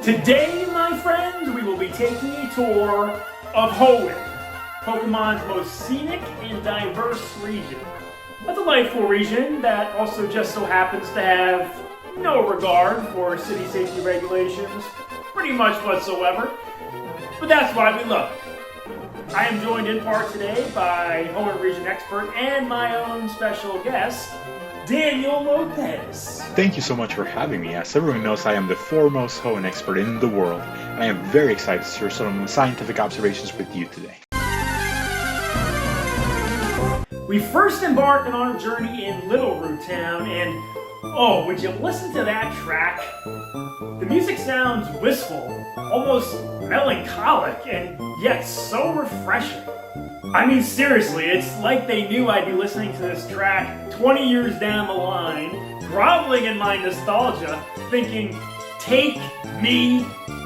Today, my friends, we will be taking a tour of Hoenn, Pokemon's most scenic and diverse region. A delightful region that also just so happens to have no regard for city safety regulations, pretty much whatsoever. But that's why we love it. I am joined in part today by Hoenn region expert and my own special guest, Daniel Lopez. Thank you so much for having me. As everyone knows, I am the foremost Hoenn expert in the world, and I am very excited to share some scientific observations with you today. We first embarked on our journey in Little Root Town, and oh, would you listen to that track? The music sounds wistful, almost melancholic, and yet so refreshing. I mean, seriously, it's like they knew I'd be listening to this track 20 years down the line, groveling in my nostalgia, thinking, take me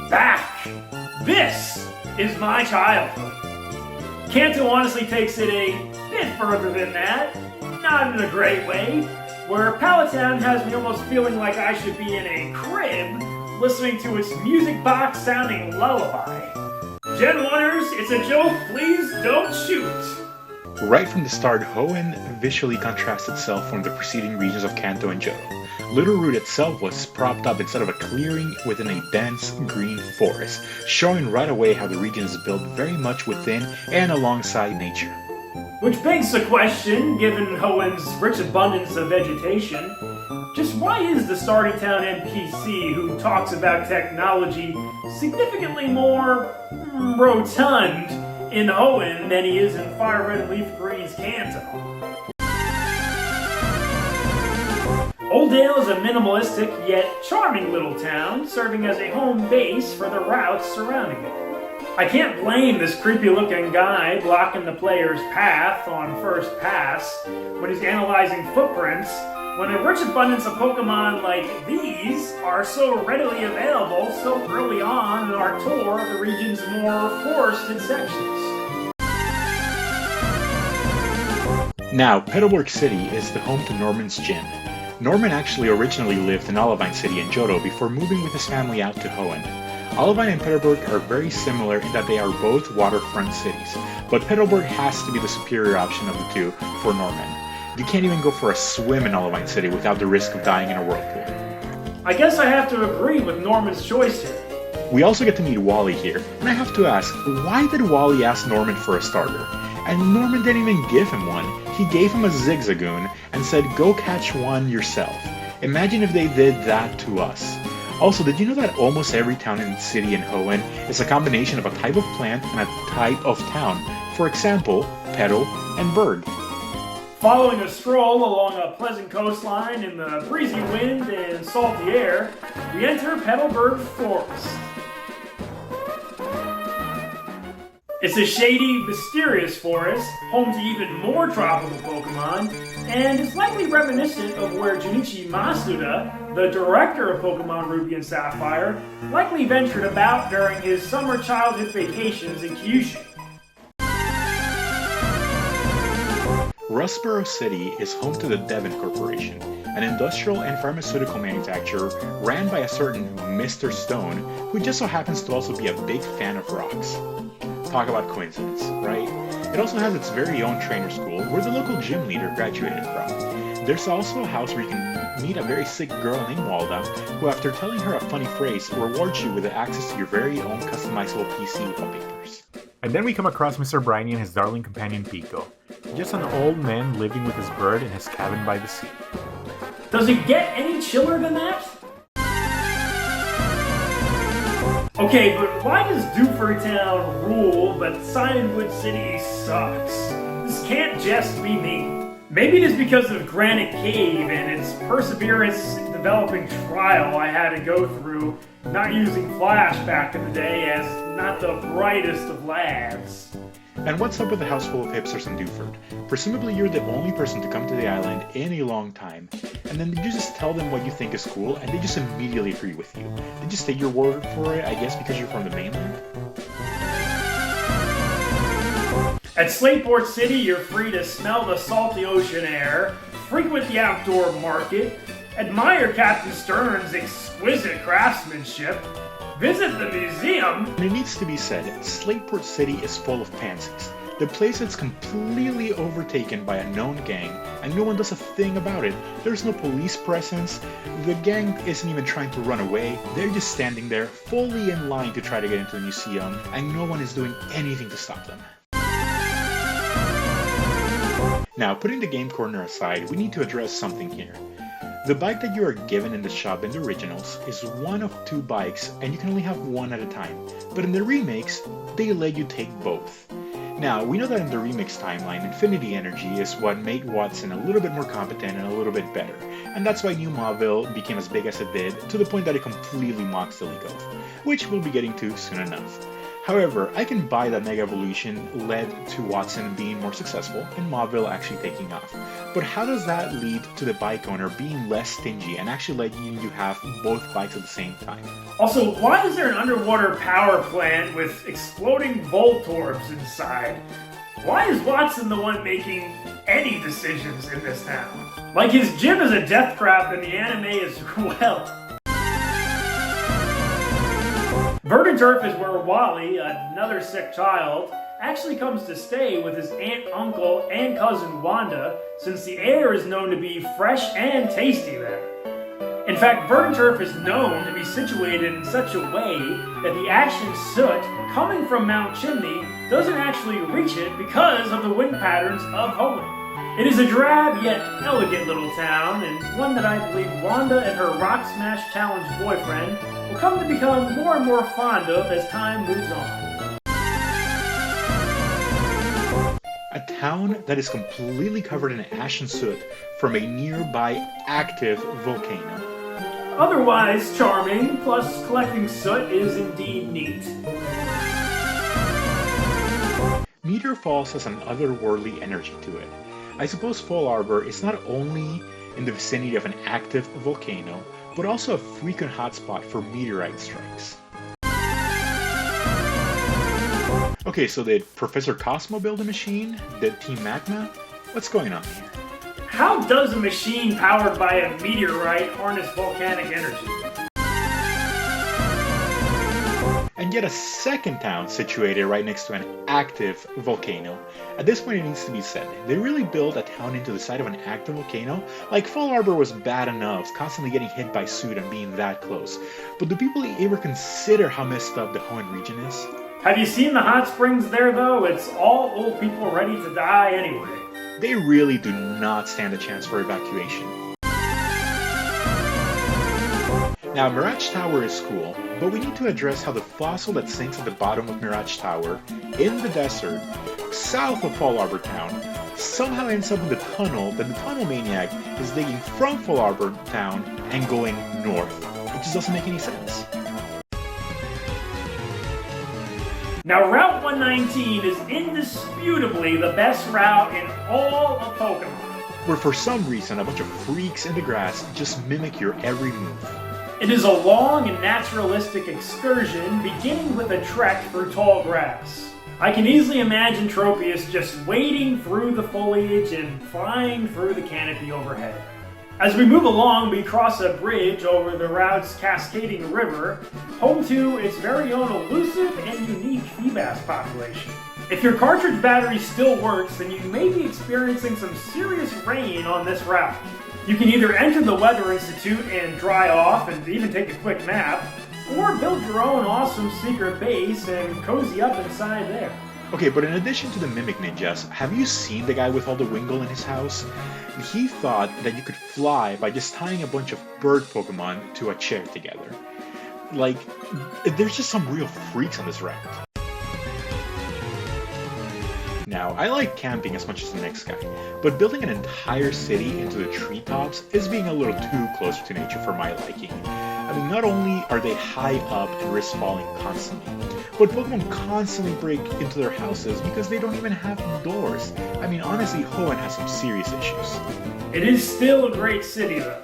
back. This is my childhood. Kanto honestly takes it a bit further than that, not in a great way, where Palatown has me almost feeling like I should be in a crib listening to its music box sounding lullaby. Gen 1ers, it's a joke, please don't shoot! Right from the start, Hoenn visually contrasts itself from the preceding regions of Kanto and Johto. Little Root itself was propped up instead of a clearing within a dense green forest, showing right away how the region is built very much within and alongside nature. Which begs the question, given Hoenn's rich abundance of vegetation, just why is the starting town NPC who talks about technology significantly more rotund in Hoenn than he is in Fire Red and Leaf Green's Kanto? Oldale is a minimalistic yet charming little town, serving as a home base for the routes surrounding it. I can't blame this creepy-looking guy blocking the player's path on first pass when he's analyzing footprints, when a rich abundance of Pokemon like these are so readily available so early on in our tour of the region's more forested sections. Now, Petalburg City is the home to Norman's gym. Norman actually originally lived in Olivine City in Johto before moving with his family out to Hoenn. Olivine and Petalburg are very similar in that they are both waterfront cities, but Petalburg has to be the superior option of the two for Norman. You can't even go for a swim in Olivine City without the risk of dying in a whirlpool. I guess I have to agree with Norman's choice here. We also get to meet Wally here, and I have to ask, why did Wally ask Norman for a starter? And Norman didn't even give him one. He gave him a Zigzagoon and said, go catch one yourself. Imagine if they did that to us. Also, did you know that almost every town and city in Hoenn is a combination of a type of plant and a type of town? For example, petal and bird. Following a stroll along a pleasant coastline in the breezy wind and salty air, we enter Petalburg Forest. It's a shady, mysterious forest, home to even more tropical Pokemon, and is likely reminiscent of where Junichi Masuda, the director of Pokemon Ruby and Sapphire, likely ventured about during his summer childhood vacations in Kyushu. Rustboro City is home to the Devon Corporation, an industrial and pharmaceutical manufacturer ran by a certain Mr. Stone, who just so happens to also be a big fan of rocks. Talk about coincidence, right? It also has its very own trainer school, where the local gym leader graduated from. There's also a house where you can meet a very sick girl named Walda, who after telling her a funny phrase, rewards you with access to your very own customizable PC wallpapers. And then we come across Mr. Briny and his darling companion Pico, just an old man living with his bird in his cabin by the sea. Does it get any chiller than that? Okay, but why does Dewford Town rule, but Simonwood City sucks? This can't just be me. Maybe it is because of Granite Cave and its perseverance in developing trial I had to go through, not using Flash back in the day as not the brightest of lads. And what's up with the house full of hipsters in Dewford? Presumably you're the only person to come to the island in a long time, and then you just tell them what you think is cool, and they just immediately agree with you. They just take your word for it, I guess because you're from the mainland? At Slateport City, you're free to smell the salty ocean air, frequent the outdoor market, admire Captain Stern's exquisite craftsmanship, Visit the museum? And it needs to be said, Slateport City is full of pansies. The place is completely overtaken by a known gang, and no one does a thing about it. There's no police presence, the gang isn't even trying to run away, they're just standing there, fully in line to try to get into the museum, and no one is doing anything to stop them. Now, putting the game corner aside, we need to address something here. The bike that you are given in the shop in the originals is one of 2 bikes, and you can only have one at a time. But in the remakes, they let you take both. Now, we know that in the remix timeline, Infinity Energy is what made Watson a little bit more competent and a little bit better. And that's why New Mauville became as big as it did, to the point that it completely mocks the League of, which we'll be getting to soon enough. However, I can buy that Mega Evolution led to Watson being more successful and Mauville actually taking off. But how does that lead to the bike owner being less stingy and actually letting you have both bikes at the same time? Also, why is there an underwater power plant with exploding Voltorbs inside? Why is Watson the one making any decisions in this town? Like his gym is a death trap and the anime as well. Verdant Turf is where Wally, another sick child, actually comes to stay with his aunt, uncle, and cousin Wanda, since the air is known to be fresh and tasty there. In fact, Verdant Turf is known to be situated in such a way that the action soot coming from Mount Chimney doesn't actually reach it because of the wind patterns of Hoenn. It is a drab yet elegant little town, and one that I believe Wanda and her Rock Smash Challenge boyfriend will come to become more and more fond of as time moves on. A town that is completely covered in ash and soot from a nearby active volcano. Otherwise charming, plus collecting soot is indeed neat. Meteor Falls has an otherworldly energy to it. I suppose Fall Arbor is not only in the vicinity of an active volcano, but also a frequent hotspot for meteorite strikes. Okay, so did Professor Cosmo build a machine? Did Team Magma? What's going on here? How does a machine powered by a meteorite harness volcanic energy? And yet a second town situated right next to an active volcano. At this point it needs to be said, they really built a town into the side of an active volcano? Like Fall Arbor was bad enough, constantly getting hit by soot and being that close. But do people ever consider how messed up the Hoenn region is? Have you seen the hot springs there though? It's all old people ready to die anyway. They really do not stand a chance for evacuation. Now, Mirage Tower is cool, but we need to address how the fossil that sinks at the bottom of Mirage Tower, in the desert, south of Fall Arbor Town, somehow ends up in the tunnel that the Tunnel Maniac is digging from Fall Arbor Town and going north. It just doesn't make any sense. Now, Route 119 is indisputably the best route in all of Pokemon. Where for some reason a bunch of freaks in the grass just mimic your every move. It is a long and naturalistic excursion, beginning with a trek through tall grass. I can easily imagine Tropius just wading through the foliage and flying through the canopy overhead. As we move along, we cross a bridge over the route's cascading river, home to its very own elusive and unique Feebas population. If your cartridge battery still works, then you may be experiencing some serious rain on this route. You can either enter the Weather Institute and dry off and even take a quick nap, or build your own awesome secret base and cozy up inside there. Okay, but in addition to the Mimic Ninjas, have you seen the guy with all the Wingull in his house? He thought that you could fly by just tying a bunch of bird Pokemon to a chair together. Like, there's just some real freaks on this route. Now, I like camping as much as the next guy, but building an entire city into the treetops is being a little too close to nature for my liking. I mean, not only are they high up and risk falling constantly, but Pokemon constantly break into their houses because they don't even have doors. I mean, honestly, Hoenn has some serious issues. It is still a great city, though.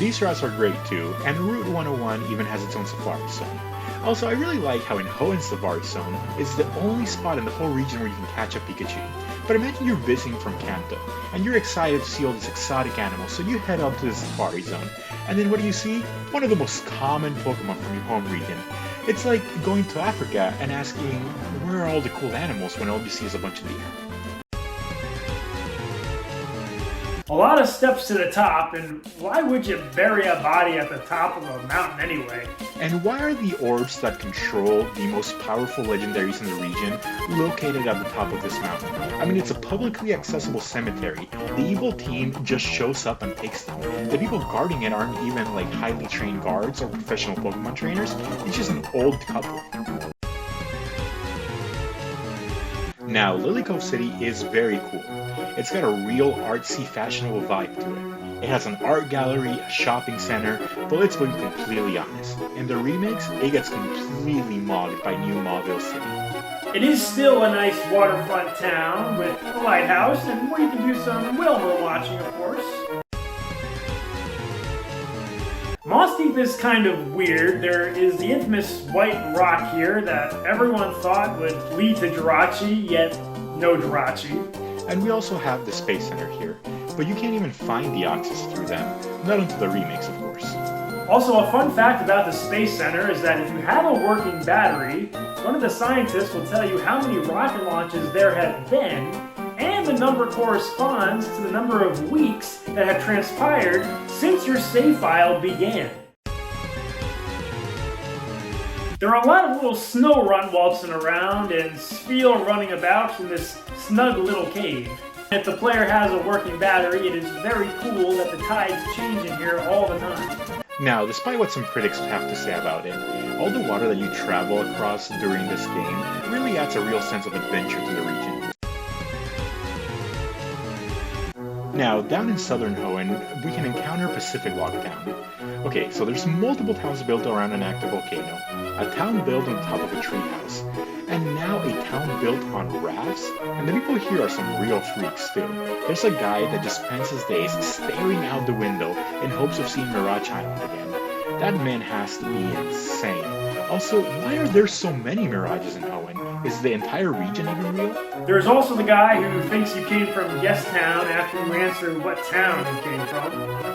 These routes are great too, and Route 101 even has its own Safari Zone. Also, I really like how in Hoenn's Safari Zone, it's the only spot in the whole region where you can catch a Pikachu. But imagine you're visiting from Kanto, and you're excited to see all these exotic animals, so you head up to the Safari Zone. And then what do you see? One of the most common Pokemon from your home region. It's like going to Africa and asking, where are all the cool animals when all you see is a bunch of deer? A lot of steps to the top, and why would you bury a body at the top of a mountain anyway? And why are the orbs that control the most powerful legendaries in the region located at the top of this mountain? I mean, it's a publicly accessible cemetery. The evil team just shows up and takes them. The people guarding it aren't even like highly trained guards or professional Pokemon trainers. It's just an old couple. Now, Lily Cove City is very cool. It's got a real artsy, fashionable vibe to it. It has an art gallery, a shopping center, but let's be completely honest. In the remakes, it gets completely mogged by New Mauville City. It is still a nice waterfront town with a lighthouse and where you can do some whale watching, of course. Moss Deep is kind of weird. There is the infamous white rock here that everyone thought would lead to Jirachi, yet no Jirachi. And we also have the Space Center here, but you can't even find the access through them, not until the remakes, of course. Also, a fun fact about the Space Center is that if you have a working battery, one of the scientists will tell you how many rocket launches there have been, and the number corresponds to the number of weeks that have transpired since your save file began. There are a lot of little snow run waltzing around and Spiel running about in this snug little cave. If the player has a working battery, it is very cool that the tides change in here all the time. Now, despite what some critics have to say about it, all the water that you travel across during this game really adds a real sense of adventure to the region. Now, down in southern Hoenn, we can encounter Pacific Lockdown. Okay, so there's multiple towns built around an active volcano, a town built on top of a treehouse, and now a town built on rafts, and the people here are some real freaks too. There's a guy that just spends his days staring out the window in hopes of seeing Mirage Island again. That man has to be insane. Also, why are there so many Mirages in Hoenn? Is the entire region even real? There's also the guy who thinks you came from Yes Town after you answer what town you came from.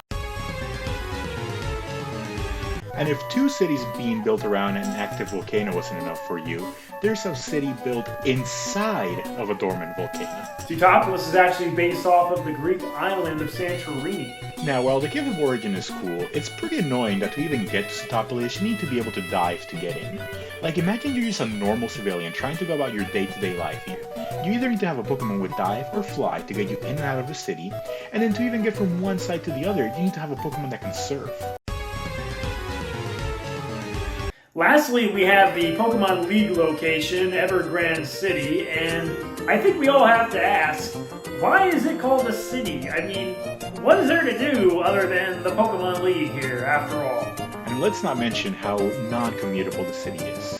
And if two cities being built around an active volcano wasn't enough for you, there's a city built inside of a dormant volcano. Teutopolis is actually based off of the Greek island of Santorini. Now, while the Cave of Origin is cool, it's pretty annoying that to even get to Teutopolis, you need to be able to dive to get in. Like, imagine you're just a normal civilian trying to go about your day-to-day life here. You either need to have a Pokemon with Dive or Fly to get you in and out of the city, and then to even get from one side to the other, you need to have a Pokemon that can surf. Lastly, we have the Pokemon League location, Evergrande City, and I think we all have to ask, why is it called a city? I mean, what is there to do other than the Pokemon League here, after all? And let's not mention how non-commutable the city is.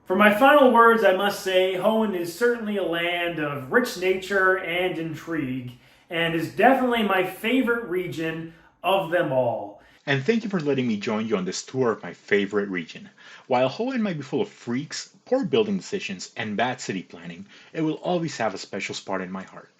For my final words, I must say, Hoenn is certainly a land of rich nature and intrigue, and is definitely my favorite region of them all. And thank you for letting me join you on this tour of my favorite region. While Hoenn might be full of freaks, poor building decisions, and bad city planning, it will always have a special spot in my heart.